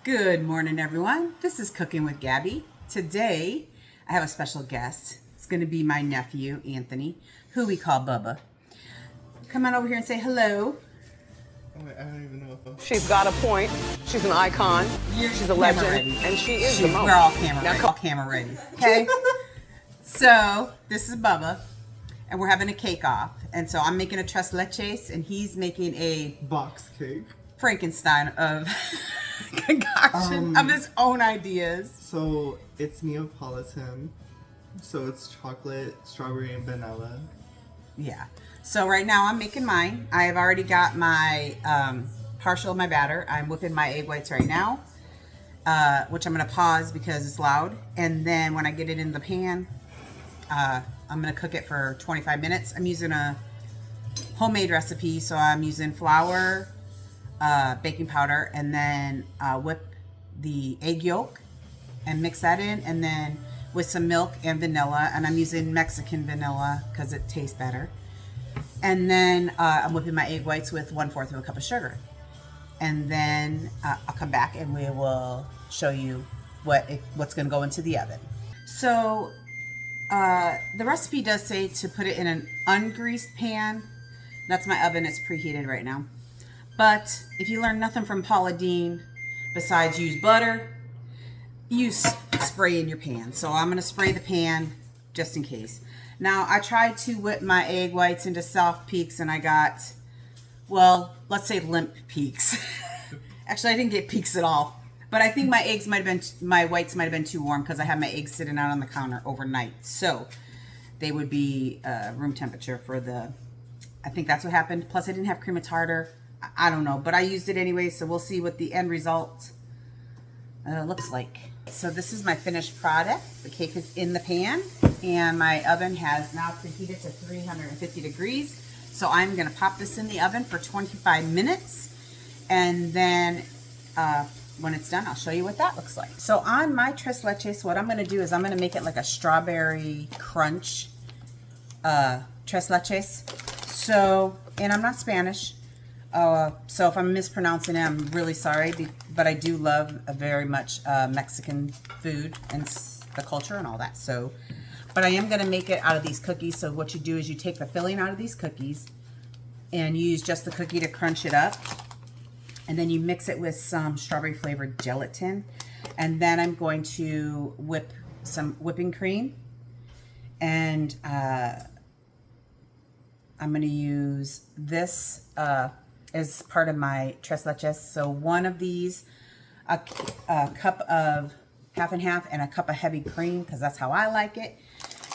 Good morning, everyone. This is Cooking with Gabby. Today, I have a special guest. It's going to be my nephew, Anthony, who we call Bubba. Come on over here and say hello. Oh, wait, I don't even know if She's got a point. She's an icon. She's a legend. Ready. And she is the most. We're all camera ready. Okay? So, this is Bubba, and we're having a cake off. And so I'm making a tres leches, and he's making a box cake. Frankenstein of concoction of his own ideas. So it's Neapolitan. So it's chocolate, strawberry, and vanilla. Yeah. So right now I'm making mine. I have already got my partial of my batter. I'm whipping my egg whites right now, which I'm going to pause because it's loud. And then when I get it in the pan, I'm going to cook it for 25 minutes. I'm using a homemade recipe, so I'm using flour, baking powder, and then whip the egg yolk and mix that in, and then with some milk and vanilla, and I'm using Mexican vanilla because it tastes better. And then I'm whipping my egg whites with 1/4 of a cup of sugar, and then I'll come back and we will show you what's going to go into the oven. So the recipe does say to put it in an ungreased pan. That's my oven. It's preheated right now. But if you learn nothing from Paula Deen besides use butter, use spray in your pan. So I'm going to spray the pan just in case. Now, I tried to whip my egg whites into soft peaks, and I got, well, let's say limp peaks. Actually, I didn't get peaks at all. But I think my whites might have been too warm because I had my eggs sitting out on the counter overnight. So they would be room temperature for I think that's what happened. Plus, I didn't have cream of tartar. I don't know, but I used it anyway, so we'll see what the end result looks like. So this is my finished product. The cake is in the pan, and my oven has now preheated to 350 degrees. So I'm going to pop this in the oven for 25 minutes, and then when it's done, I'll show you what that looks like. So on my tres leches, what I'm going to do is I'm going to make it like a strawberry crunch tres leches. So, and I'm not Spanish. So if I'm mispronouncing it, I'm really sorry, but I do love very much Mexican food and the culture and all that. So, but I am going to make it out of these cookies. So what you do is you take the filling out of these cookies and you use just the cookie to crunch it up. And then you mix it with some strawberry flavored gelatin. And then I'm going to whip some whipping cream. And I'm going to use this as part of my tres leches. So one of these, a cup of half and half, and a cup of heavy cream, because that's how I like it.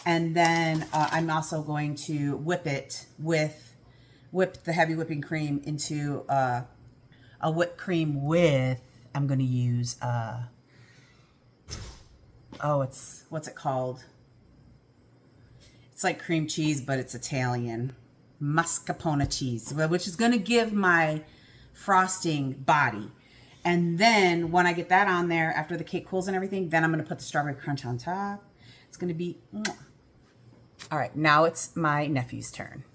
And then I'm also going to whip the heavy whipping cream into a whipped cream with, I'm going to use, what's it called? It's like cream cheese, but it's Italian. Mascarpone cheese, which is going to give my frosting body. And then when I get that on there, after the cake cools and everything, then I'm going to put the strawberry crunch on top. It's going to be, all right, now it's my nephew's turn.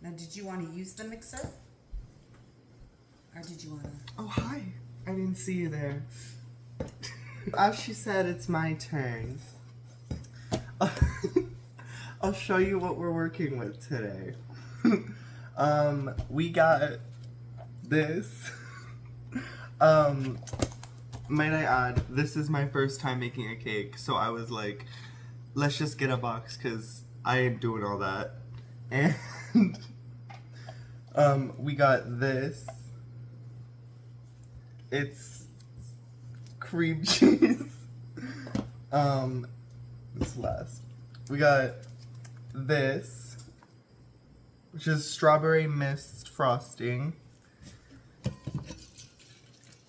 Now, did you want to use the mixer? Or did you want to? Oh, hi. I didn't see you there. As she said, it's my turn. I'll show you what we're working with today. We got this. Might I add, this is my first time making a cake, so I was like, let's just get a box, because I ain't doing all that. And we got this. It's cream cheese. This last. We got this, which is strawberry mist frosting.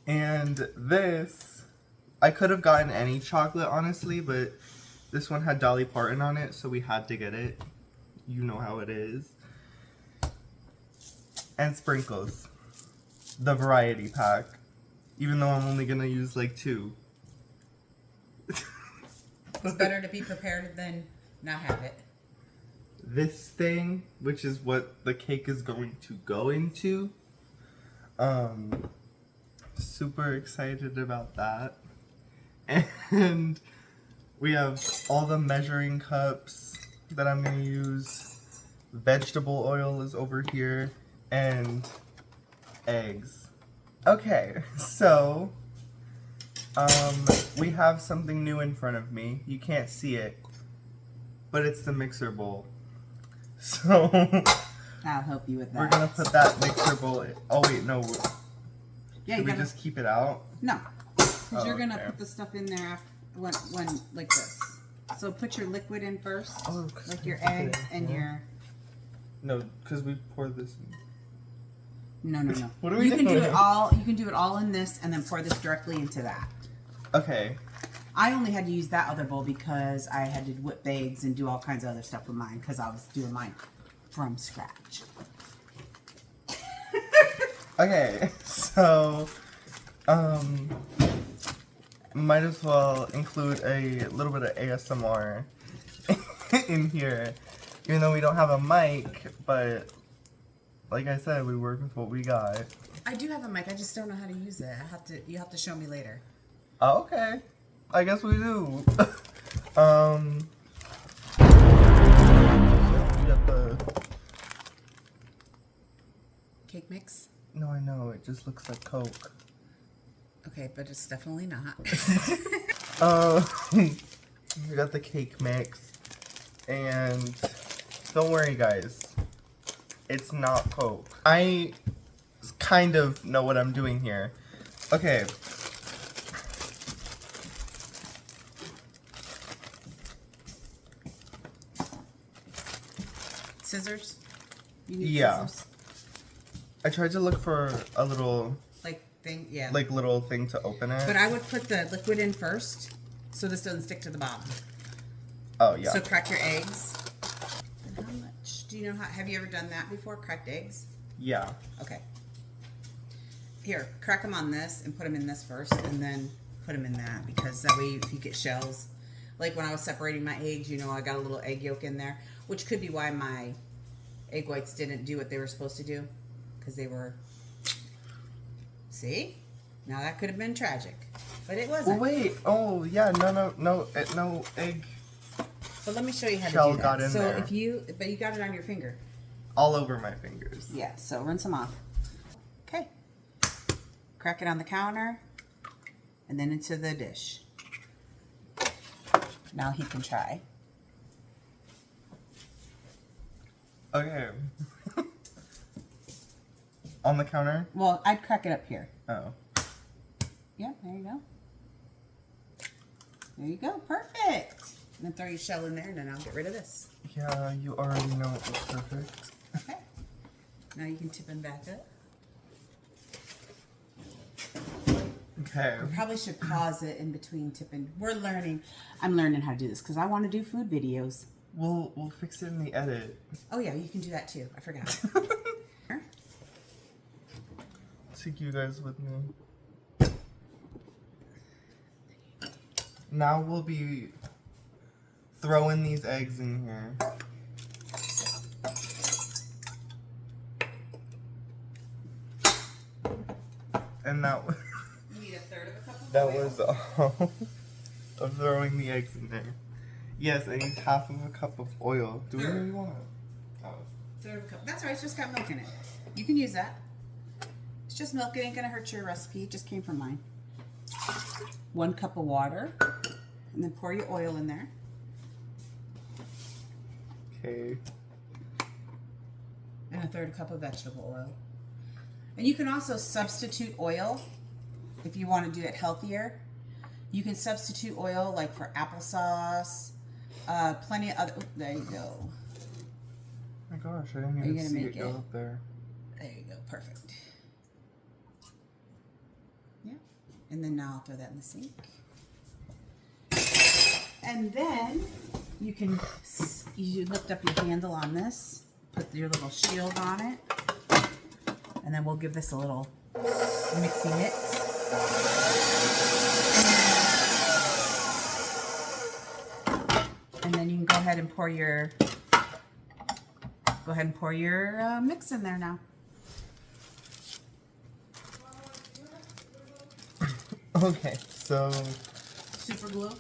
And this, I could have gotten any chocolate, honestly, but this one had Dolly Parton on it, so we had to get it. You know how it is. And sprinkles. The variety pack. Even though I'm only gonna use like 2. It's better to be prepared than not have it. This thing, which is what the cake is going to go into. super excited about that. And we have all the measuring cups that I'm gonna use. Vegetable oil is over here, and eggs. Okay, so we have something new in front of me. You can't see it, but it's the mixer bowl. So I'll help you with that. we're gonna put that mixer bowl in. Oh wait, no. Yeah, Should we gotta, just keep it out? no, because Oh, you're gonna okay. put the stuff in there after, when like this. So put your liquid in first, Oh, like your okay, eggs and yeah. your. No, because we pour this in. No. What are we You can do doing? it all. You can do it all in this, and then pour this directly into that. Okay. I only had to use that other bowl because I had to whip eggs and do all kinds of other stuff with mine because I was doing mine from scratch. Okay, so might as well include a little bit of ASMR in here. Even though we don't have a mic, but like I said, we work with what we got. I do have a mic. I just don't know how to use it. You have to show me later. Oh, okay. I guess we do. We got the... Cake mix? No, I know. It just looks like Coke. Okay, but it's definitely not. We got the cake mix. And don't worry, guys. It's not Coke. I kind of know what I'm doing here. Okay. Scissors? You need Yeah. scissors? I tried to look for a little, Like thing? Yeah. like, little thing to open it. But I would put the liquid in first so this doesn't stick to the bottom. Oh, yeah. So crack your eggs. And how much? Do you know how? Have you ever done that before? Cracked eggs? Yeah. Okay. Here, crack them on this and put them in this first, and then put them in that, because that way if you get shells. Like when I was separating my eggs, you know, I got a little egg yolk in there, which could be why my egg whites didn't do what they were supposed to do, because they were. See? Now that could have been tragic, but it wasn't. Well, wait. Oh, yeah. No egg But let me show you how shell to do got that. in So there. if you, but you got it on your finger. all over my fingers. Yeah, so rinse them off. Okay. Crack it on the counter and then into the dish. Now he can try. Okay. On the counter? Well, I'd crack it up here. Oh. Yeah, there you go. There you go. Perfect. And then throw your shell in there, and then I'll get rid of this. Yeah, you already know it was perfect. Okay. Now you can tip them back up. Okay. We probably should pause it in between tipping. We're learning. I'm learning how to do this because I want to do food videos. We'll fix it in the edit. Oh yeah, you can do that too. I forgot. Take you guys with me. Now we'll be throwing these eggs in here. And that was You need a third of a cup of that oil. was all of throwing the eggs in there. Yes, I need half of a cup of oil. Do we Third. really want it? Oh. Third of a cup. That's right. It's just got milk in it. You can use that. It's just milk. It ain't gonna hurt your recipe. It just came from mine. 1 cup of water, and then pour your oil in there. Okay. And a third cup of vegetable oil. And you can also substitute oil if you want to do it healthier. You can substitute oil like for applesauce. Plenty of other. Oh, there you go. Oh my gosh, I didn't Are you even gonna see make it go it? up there. There you go. Perfect. Yeah. And then now I'll throw that in the sink. And then you can you lift up your handle on this, put your little shield on it, and then we'll give this a little mixy mix. And then you can go ahead and pour your mix in there now. Okay, so Super glue.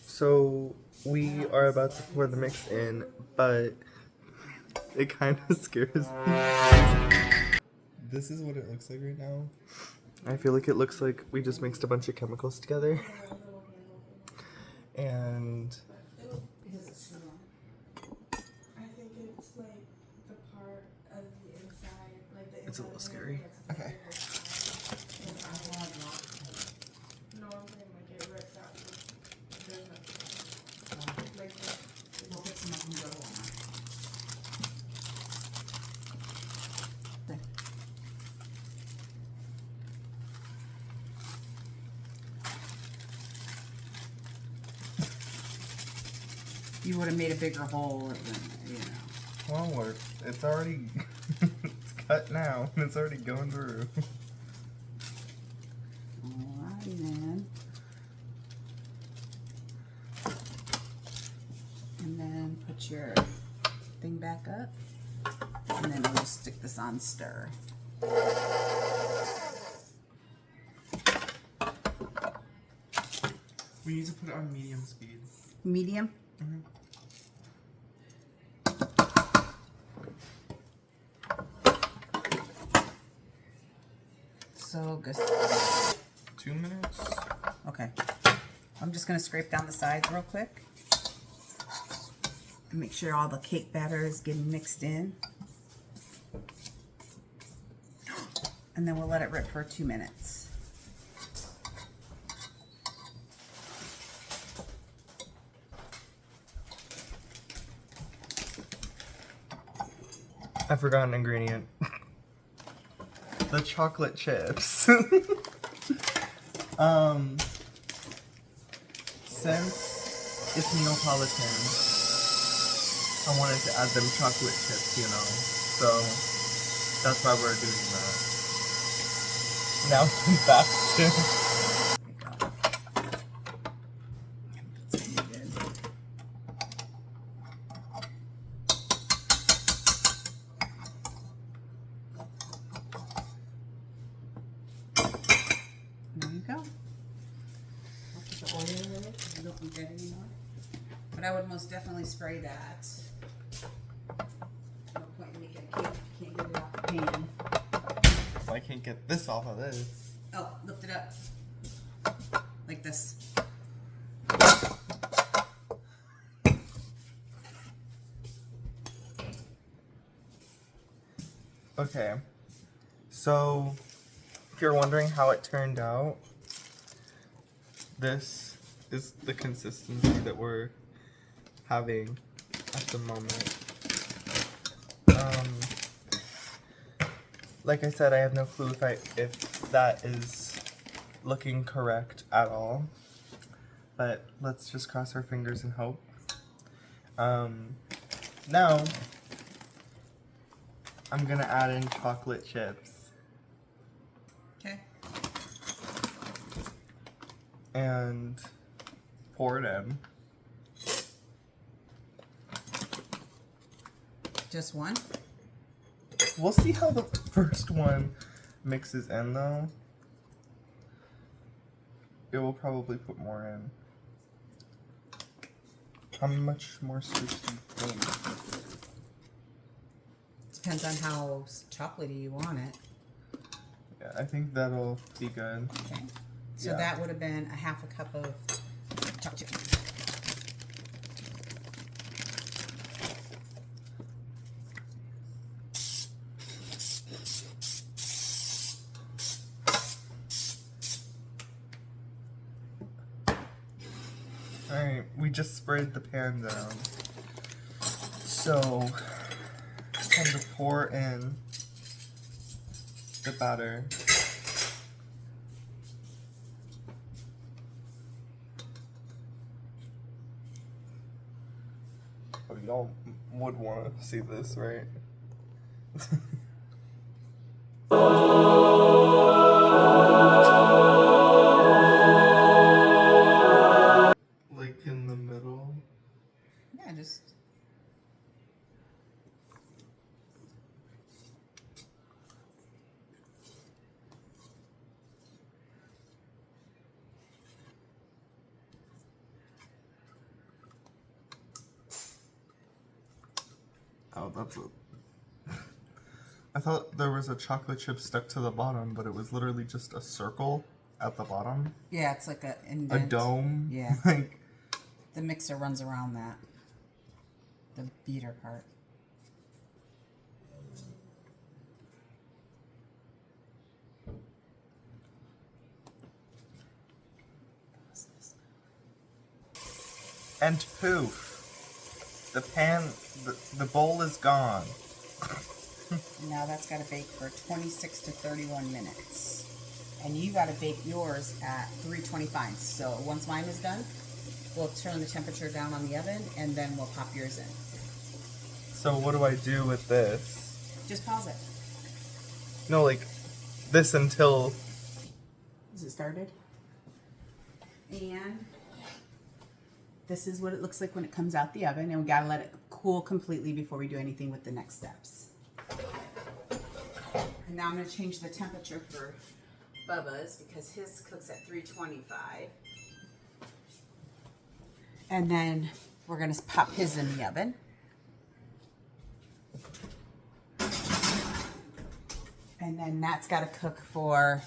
So we are about to pour the mix in, but it kind of scares me. This is what it looks like right now. I feel like it looks like we just mixed a bunch of chemicals together. And I think it's like the part of the inside, like the it's a little scary. Okay. No, I'm saying like it rips out. There's nothing. Like this. We'll get some of them go on. There. You would have made a bigger hole, you know. Well, it's already it's cut now, and it's already going through. Alrighty then. And then put your thing back up. And then we'll just stick this on stir. We need to put it on medium speed. Medium? Mm-hmm. So good. 2 minutes. Okay. I'm just gonna scrape down the sides real quick. And make sure all the cake batter is getting mixed in. And then we'll let it rip for 2 minutes. I forgot an ingredient. The chocolate chips. Since it's Neapolitan, I wanted to add them chocolate chips, you know. So that's why we're doing that. Now I'm back to That's gonna be good. There you go. I'll put the oil in it because you don't need that anymore. But I would most definitely spray that. No point in making a cake if you can't get it out the pan. I can't get this off of this. Oh, lift it up. Like this. Okay. So if you're wondering how it turned out, this is the consistency that we're having at the moment. Like I said, I have no clue if that is looking correct at all, but let's just cross our fingers and hope. Now I'm gonna add in chocolate chips. Okay. And pour it in. Just one? We'll see how the first one mixes in though. It will probably put more in. How much more sweet do you think? Depends on how chocolatey you want it. Yeah, I think that'll be good. Okay. So Yeah. that would have been a half a cup of chocolate chip. Alright, we just sprayed the pan down. So, time to pour in the batter. Oh, y'all would want to see this, right? Like in the middle. Yeah, just Oh, that's a... I thought there was a chocolate chip stuck to the bottom, but it was literally just a circle at the bottom. Yeah, it's like a A indent. dome. Yeah. Like, The mixer runs around that. The beater part. and poof. The pan, the bowl is gone. Now that's got to bake for 26 to 31 minutes. And you got to bake yours at 325. So once mine is done, we'll turn the temperature down on the oven and then we'll pop yours in. So what do I do with this? Just pause it. No, like, this until... Is it started? And this is what it looks like when it comes out the oven. And we got to let it cool completely before we do anything with the next steps. And now I'm going to change the temperature for Bubba's because his cooks at 325. And then we're going to pop his in the oven. And then that's got to cook for,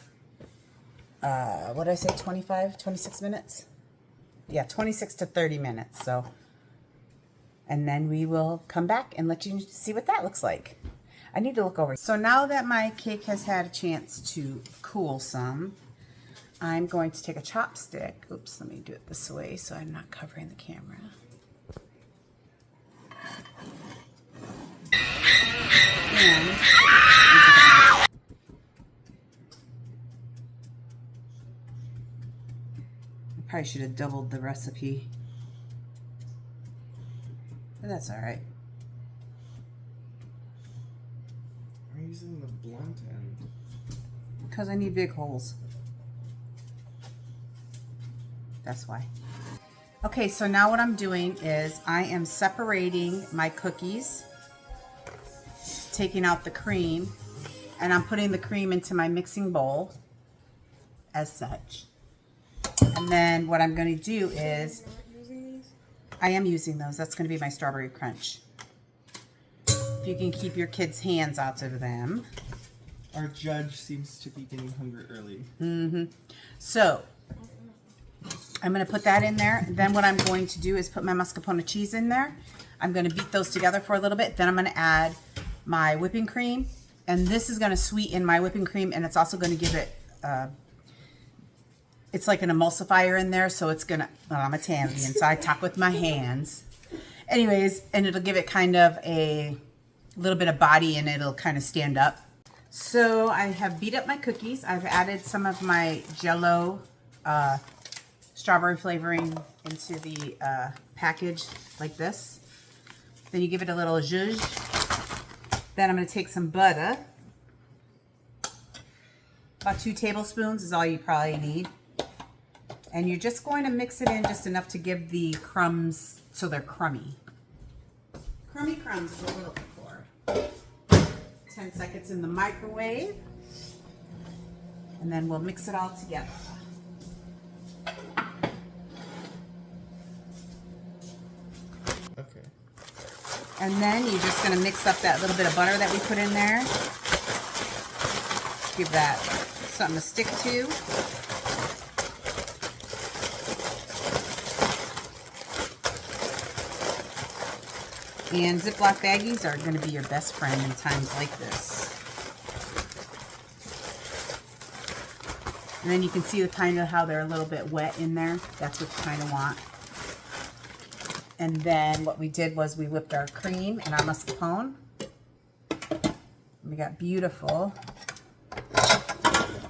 what did I say, 26 minutes? Yeah, 26 to 30 minutes. So, and then we will come back and let you see what that looks like. I need to look over. So now that my cake has had a chance to cool some, I'm going to take a chopstick. Oops, let me do it this way so I'm not covering the camera. And I probably should have doubled the recipe, but that's all right. Why are you using the blunt end? Because I need big holes. That's why. Okay, so now what I'm doing is I am separating my cookies, taking out the cream, and I'm putting the cream into my mixing bowl as such. And then what I'm going to do is, I am using those. That's going to be my strawberry crunch. If you can keep your kids' hands out of them. Our judge seems to be getting hungry early. Mm-hmm. So, I'm going to put that in there. Then what I'm going to do is put my mascarpone cheese in there. I'm going to beat those together for a little bit. Then I'm going to add my whipping cream. And this is going to sweeten my whipping cream. And it's also going to give it, it's like an emulsifier in there. So it's going to, well, I'm Italian, so I talk with my hands. Anyways, and it'll give it kind of a little bit of body and it'll kind of stand up. So I have beat up my cookies. I've added some of my Jell-O strawberry flavoring into the package like this. Then you give it a little zhuzh. Then I'm going to take some butter. About 2 tablespoons is all you probably need. And you're just going to mix it in just enough to give the crumbs so they're crummy. Crummy crumbs is what we're looking for. 10 seconds in the microwave. And then we'll mix it all together. Okay. And then you're just going to mix up that little bit of butter that we put in there. Give that something to stick to. And Ziploc baggies are going to be your best friend in times like this. And then you can see the kind of how they're a little bit wet in there. That's what you kind of want. And then what we did was we whipped our cream and our mascarpone. We got beautiful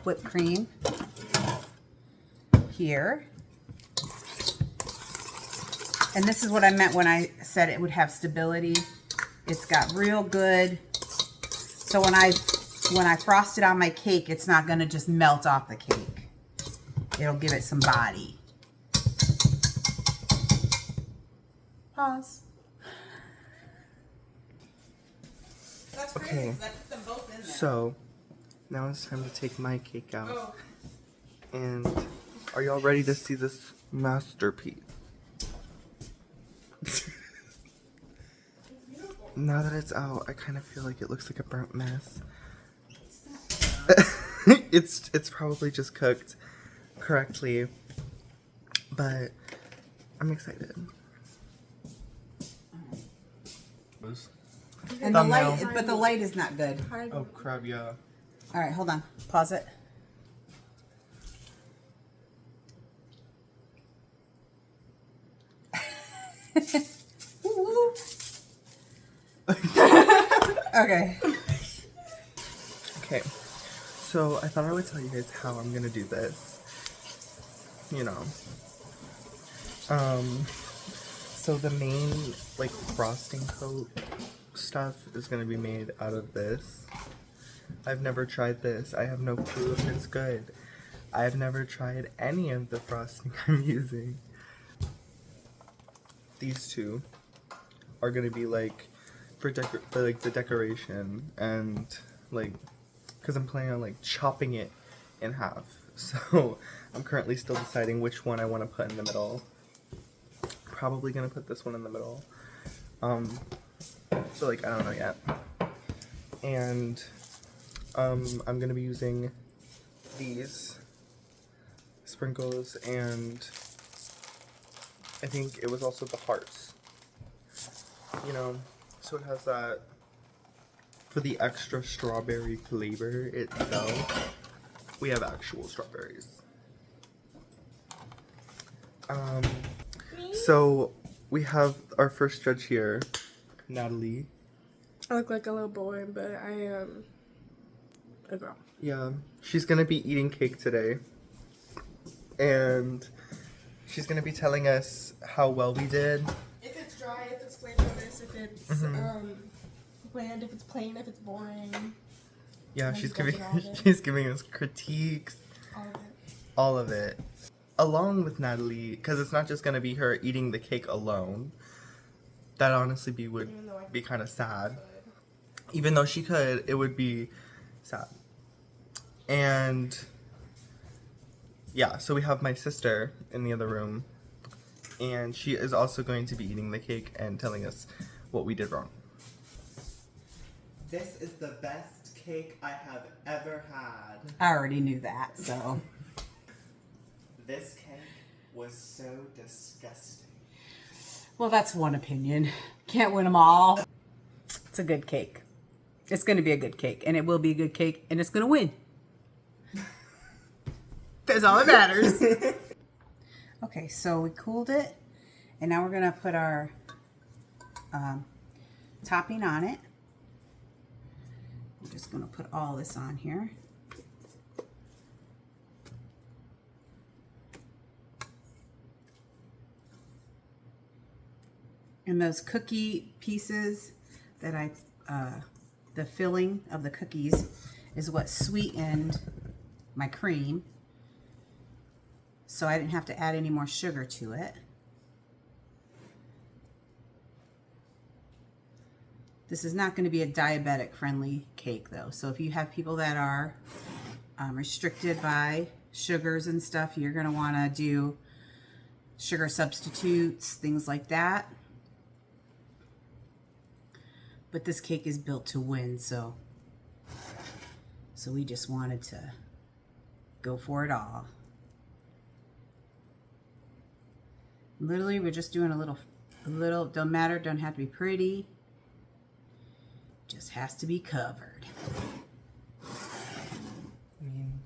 whipped cream here. And this is what I meant when I said it would have stability. It's got real good. So when I frost it on my cake, it's not going to just melt off the cake. It'll give it some body. Pause. That's crazy. Okay. 'Cause I put them both in there. So, now it's time to take my cake out. Oh. And are y'all ready to see this masterpiece? Now that it's out, I kind of feel like it looks like a burnt mess. It's probably just cooked correctly, but I'm excited. And the Thumbnail. light, but the light is not good. Oh crap, yeah. All right, hold on. Pause it. Woo-woo. Okay. Okay, so I thought I would tell you guys how I'm gonna do this. You know. So the main, like, frosting coat stuff is gonna be made out of this. I've never tried this. I have no clue if it's good. I've never tried any of the frosting I'm using. These two are gonna be like for the decoration, and like because I'm planning on like chopping it in half. So I'm currently still deciding which one I want to put in the middle. Probably gonna put this one in the middle. So like I don't know yet. And I'm gonna be using these sprinkles, and I think it was also the hearts. You know, so it has that for the extra strawberry flavor itself. We have actual strawberries. So we have our first judge here, Natalie. I look like a little boy, but I am a girl. Yeah, she's gonna be eating cake today, and she's gonna be telling us how well we did. If it's dry, if it's flavorless, if it's bland, if it's plain, if it's boring. Yeah, And she's judging giving all of it. she's giving us critiques, All of it. all of it, along with Natalie, because it's not just gonna be her eating the cake alone. That honestly would Even though I be kind of sad. could. Even though she could, it would be sad. And yeah, so we have my sister in the other room, and she is also going to be eating the cake and telling us what we did wrong. This is the best cake I have ever had. I already knew that, so. This cake was so disgusting. Well, that's one opinion. Can't win them all. It's a good cake. It's going to be a good cake, and it will be a good cake, and it's going to win. That's all that matters. Okay, so we cooled it, and now we're going to put our topping on it. I'm just going to put all this on here. And those cookie pieces that the filling of the cookies is what sweetened my cream. So I didn't have to add any more sugar to it. This is not going to be a diabetic friendly cake though. So if you have people that are restricted by sugars and stuff, you're going to want to do sugar substitutes, things like that. But this cake is built to win, so we just wanted to go for it all. Literally, we're just doing a little, don't matter, don't have to be pretty. Just has to be covered. I mean,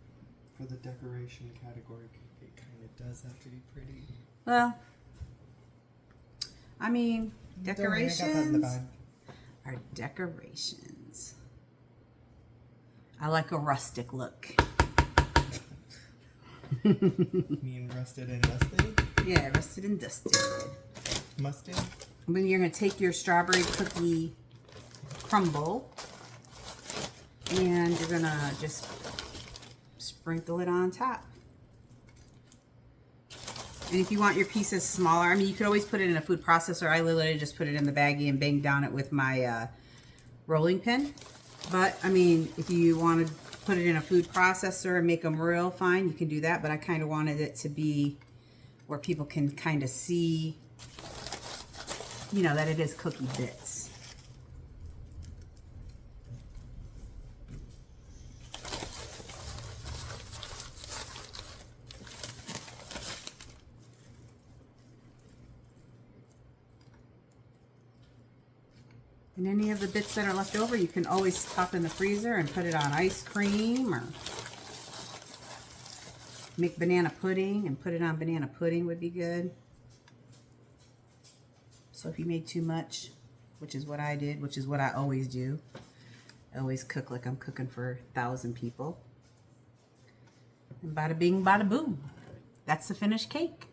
for the decoration category, it kind of does have to be pretty. Well, I mean, Don't worry, I got that in the decorations bag. are decorations. I like a rustic look. You mean rusted and dusted? Yeah, rusted and dusted. Musted? Then you're going to take your strawberry cookie crumble and you're going to just sprinkle it on top. And if you want your pieces smaller, I mean, you could always put it in a food processor. I literally just put it in the baggie and banged down it with my rolling pin. But, I mean, if you want to put it in a food processor and make them real fine, you can do that. But I kind of wanted it to be where people can kind of see, you know, that it is cookie bits. And any of the bits that are left over, you can always pop in the freezer and put it on ice cream or make banana pudding and put it on banana pudding would be good. So if you made too much, which is what I did, which is what I always do, I always cook like I'm cooking for 1,000 people. And bada bing, bada boom. That's the finished cake.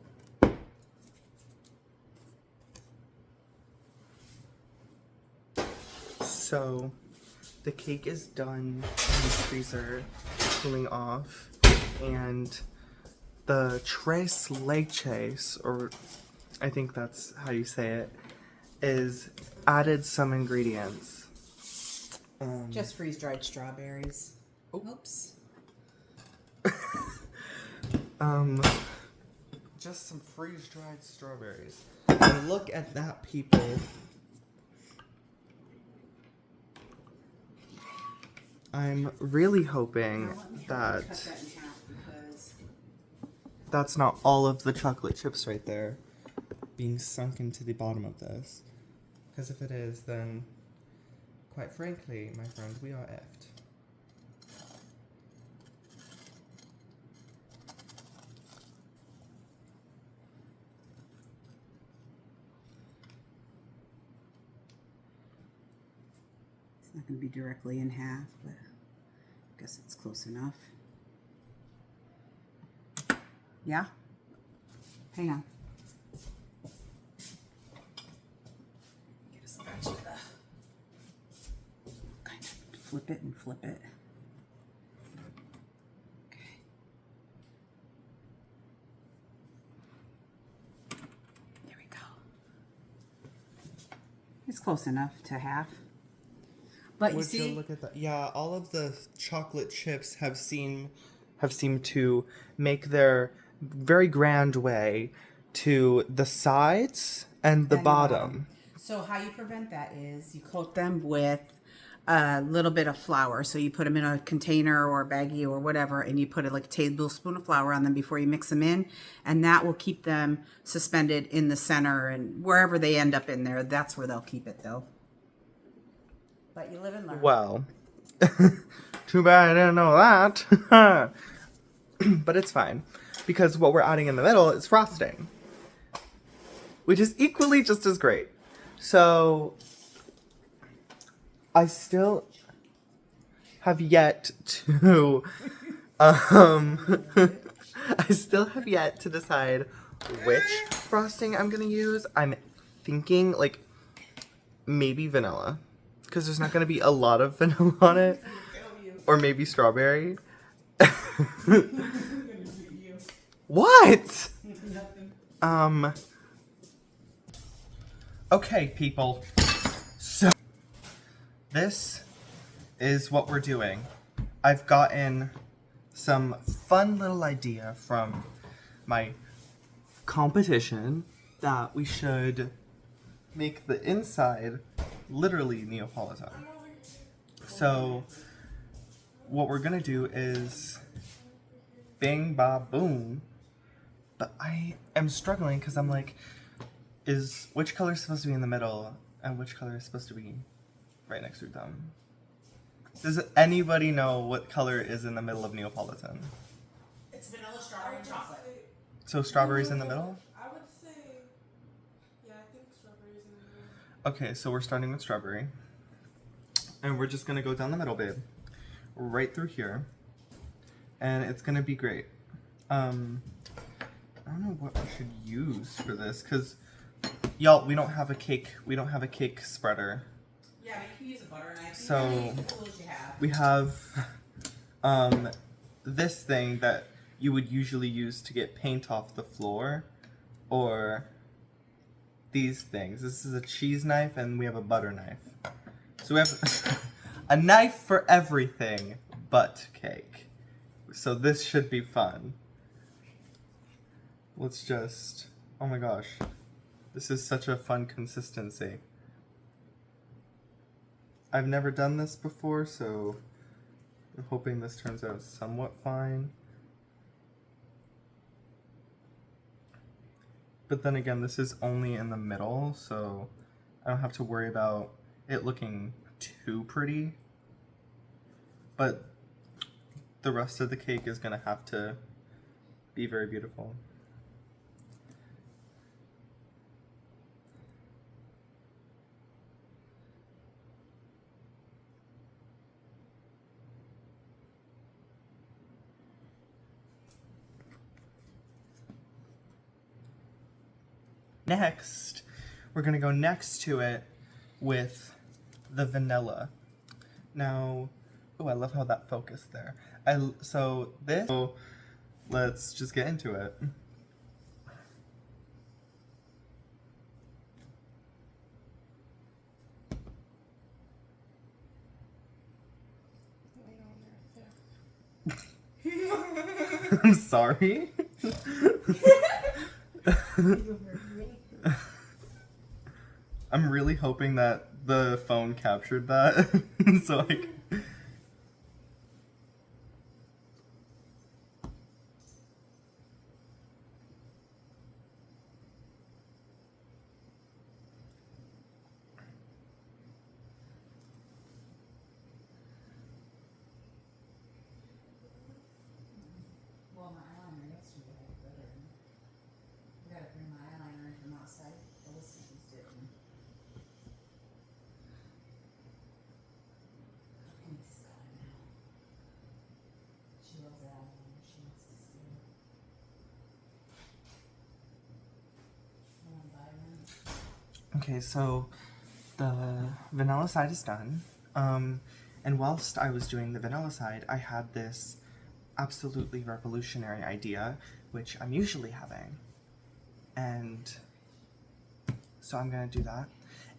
So the cake is done in the freezer, cooling off, and the tres leches, or I think that's how you say it, is added some ingredients. Just freeze-dried strawberries. Oops. Just some freeze-dried strawberries. And look at that, people. I'm really hoping that that's not all of the chocolate chips right there being sunk into the bottom of this. Because if it is, then quite frankly, my friend, we are effed. It's not going to be directly in half, but I guess it's close enough. Yeah? Hang on. Get a spatula. Kind of flip it and flip it. Okay. There we go. It's close enough to half. But you Would see, you look at that? Yeah, all of the chocolate chips have seemed to make their very grand way to the sides and the bottom. So how you prevent that is you coat them with a little bit of flour. So you put them in a container or a baggie or whatever, and you put like a tablespoon of flour on them before you mix them in, and that will keep them suspended in the center, and wherever they end up in there, that's where they'll keep it though. But you live and learn. Well, too bad I didn't know that. But it's fine, because what we're adding in the middle is frosting, which is equally just as great. So I still have yet to I still have yet to decide which frosting I'm gonna use. I'm thinking like maybe vanilla, because there's not gonna be a lot of vanilla on it, or maybe strawberry. What? Okay, people. So this is what we're doing. I've gotten some fun little idea from my competition that we should make the inside literally Neapolitan. So what we're gonna do is bing ba boom, but I am struggling because I'm like, which color is supposed to be in the middle and which color is supposed to be right next to them? Does anybody know what color is in the middle of Neapolitan? It's vanilla, strawberry, and chocolate. So strawberries in the middle? I would say, yeah, I think strawberries in the middle. Okay, so we're starting with strawberry. And we're just gonna go down the middle, babe. Right through here. And it's gonna be great. I don't know what we should use for this, because y'all, we don't have a cake spreader. Yeah, but you can use a butter knife. So You can use the tools you have. we have this thing that you would usually use to get paint off the floor, or these things. This is a cheese knife, and we have a butter knife. So we have a knife for everything but cake. So this should be fun. Let's just, oh my gosh. This is such a fun consistency. I've never done this before, so I'm hoping this turns out somewhat fine. But then again, this is only in the middle, so I don't have to worry about it looking too pretty. But the rest of the cake is gonna have to be very beautiful. Next, we're gonna go next to it with the vanilla. Now, oh, I love how that focused there. So let's just get into it. I'm sorry. I'm really hoping that the phone captured that. So like Well, my eyeliner yesterday I glitter. I gotta bring my eyeliner in from outside. Alyssa used it. Annie's got it now. She loves that eyeliner. She wants to see it. I wanna buy one. okay, so the vanilla side is done. And whilst I was doing the vanilla side, I had this absolutely revolutionary idea, which I'm usually having. And so I'm gonna do that.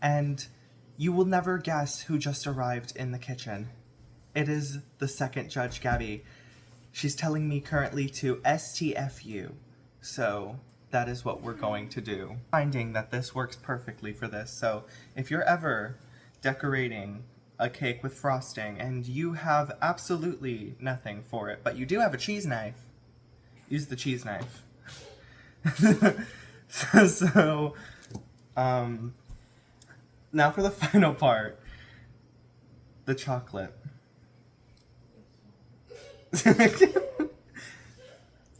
And you will never guess who just arrived in the kitchen. It is the second judge, Gabby. She's telling me currently to STFU. So that is what we're going to do. Finding that this works perfectly for this. So if you're ever decorating a cake with frosting and you have absolutely nothing for it, but you do have a cheese knife, use the cheese knife. So, now for the final part, the chocolate.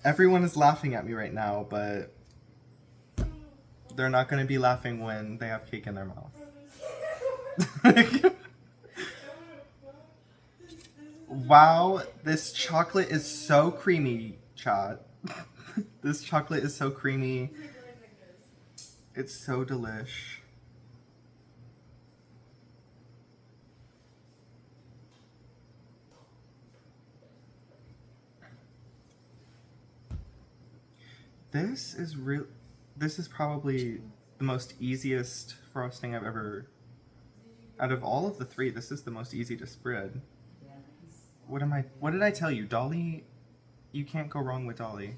Everyone is laughing at me right now, but they're not going to be laughing when they have cake in their mouth. Wow, this chocolate is so creamy, chat. This chocolate is so creamy. It's so delish. This is probably the most easiest frosting I've ever, out of all of the three, this is the most easy to spread. What did I tell you? Dolly, you can't go wrong with Dolly.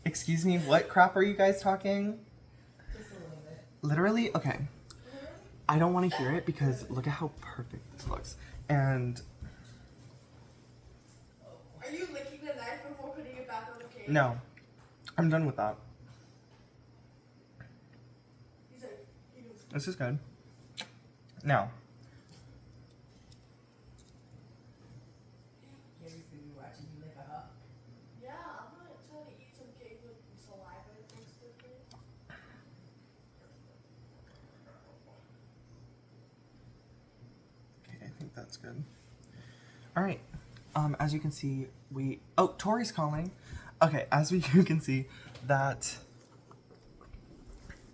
Excuse me, what crap are you guys talking? Just a little bit. Literally? Okay. I don't want to hear it because look at how perfect this looks. And Are you licking the knife before putting it back on the cake? no, I'm done with that. He's like, he goes, This is good. Now, Gary's gonna be watching you lick a hop. yeah, I'm gonna try to eat some cake with saliva next to it. okay, I think that's good. All right. As you can see, Tori's calling. Okay, as you can see, that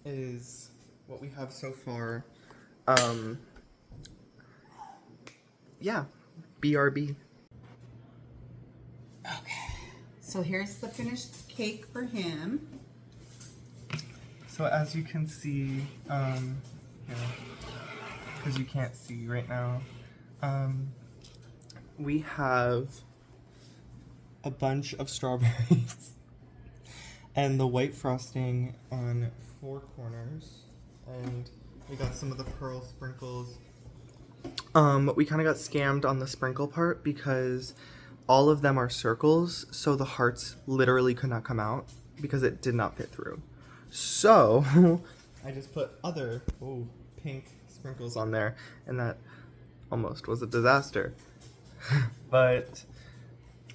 is what we have so far. Yeah, BRB. Okay. So here's the finished cake for him. So as you can see, because you can't see right now, we have a bunch of strawberries and the white frosting on 4 corners, and we got some of the pearl sprinkles. We kind of got scammed on the sprinkle part because all of them are circles, so the hearts literally could not come out because it did not fit through. So I just put other pink sprinkles on there, and that almost was a disaster. But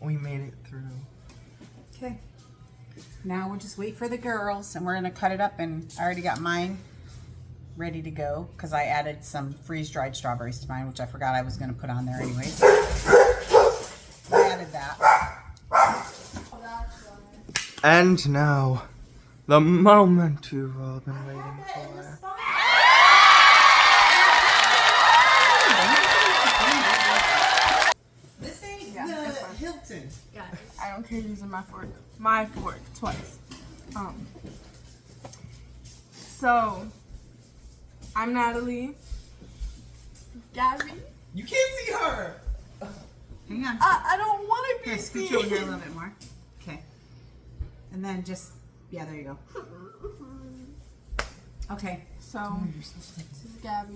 we made it through. Okay. Now we'll just wait for the girls, and we're gonna cut it up. And I already got mine ready to go because I added some freeze-dried strawberries to mine, which I forgot I was gonna put on there anyways. I added that. And now, the moment you've all been waiting for. This ain't the Hilton. Guys, I don't care using my fork twice. So I'm Natalie. Gabby. You can't see her! Hang on. I don't want to be Here, scoot seen. over here a little bit more. Okay. And then just, yeah, there you go. Okay. So this is Gabby.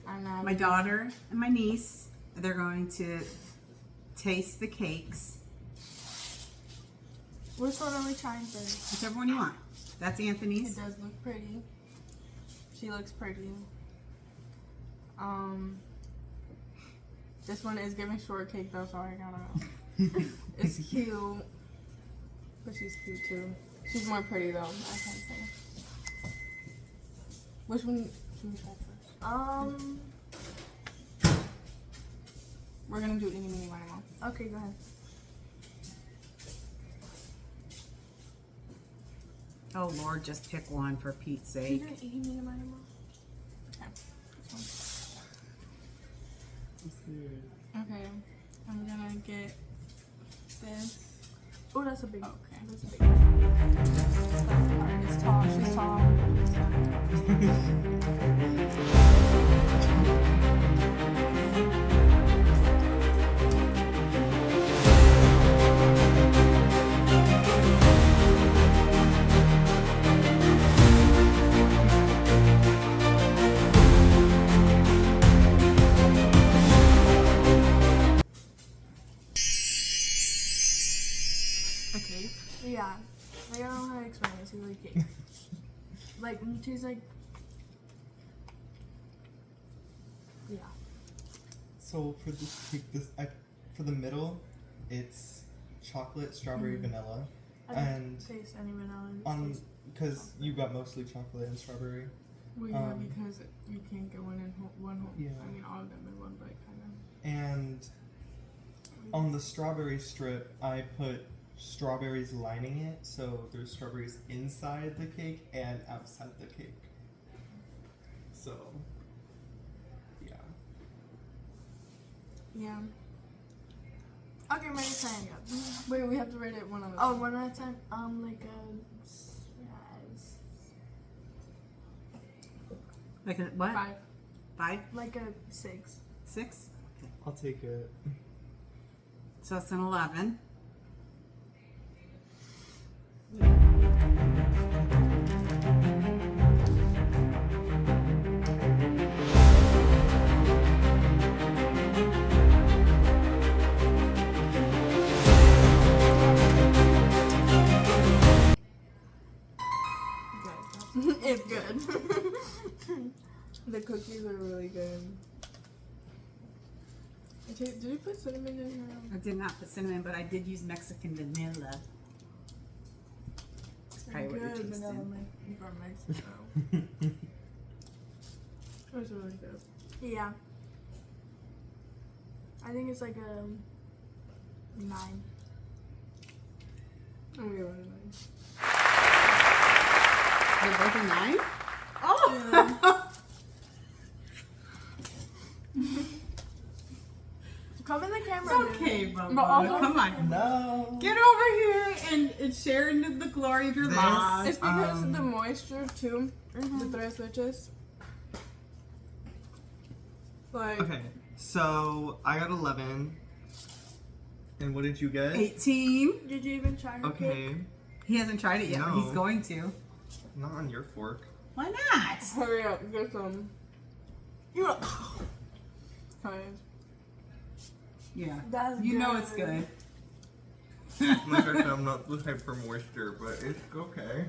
I'm Natalie. My daughter and my niece, they're going to taste the cakes. Which one are we trying first? Whichever one you want. That's It Anthony's. does look pretty. She looks pretty. This one is giving shortcake though, so I gotta. It's cute, but she's cute too. She's more pretty though. I can't say. Which one should we try first? We're gonna do eeny, meeny, miny, moe. Okay, go ahead. Oh Lord, just pick one for Pete's Can you sake. do eeny, meeny, miny, moe? Okay. This one. Okay, I'm gonna get this. Oh, that's a big. Okay, that's a big. It's tall. She's tall. Okay. Yeah, I don't know how to explain it. It's really cake. Like it tastes like. Yeah. So for this cake, for the middle, it's chocolate, strawberry, vanilla, I don't and taste any vanilla. It on tastes- because you got mostly chocolate and strawberry. Well, yeah, um, because you can't get one in one whole. Yeah. I mean, all of them in one bite, kind of. And on the strawberry strip, I put strawberries lining it, so there's strawberries inside the cake and outside the cake. So, yeah. Yeah. Okay, ready, time. Wait, we have to rate it one at a time. Oh, one at a time. Like Like a what? 5. 5? Like a 6. 6? I'll take it. So it's an 11. It's good. The cookies are really good. Did you put cinnamon in here? I did not put cinnamon, but I did use Mexican vanilla. That's probably what you're Good vanilla tasting. from Mexico. It was really good. Yeah. I think it's like a 9. I'm gonna give it a 9. They're both a 9? Oh! Come in the camera. It's okay, dude. Bubba. But also- Come on. No. Get over here and share in the glory of your This- mom. It's because of the moisture too. The tres leches. Like Okay, so I got 11. And what did you get? 18. did you even try her cake? Okay, He hasn't tried it yet, but he's No. going to. not on your fork. Why not? Hurry up, get some. You Guys. Yeah. That's You know good. it's good. Like I said, I'm not the type for moisture, but it's okay.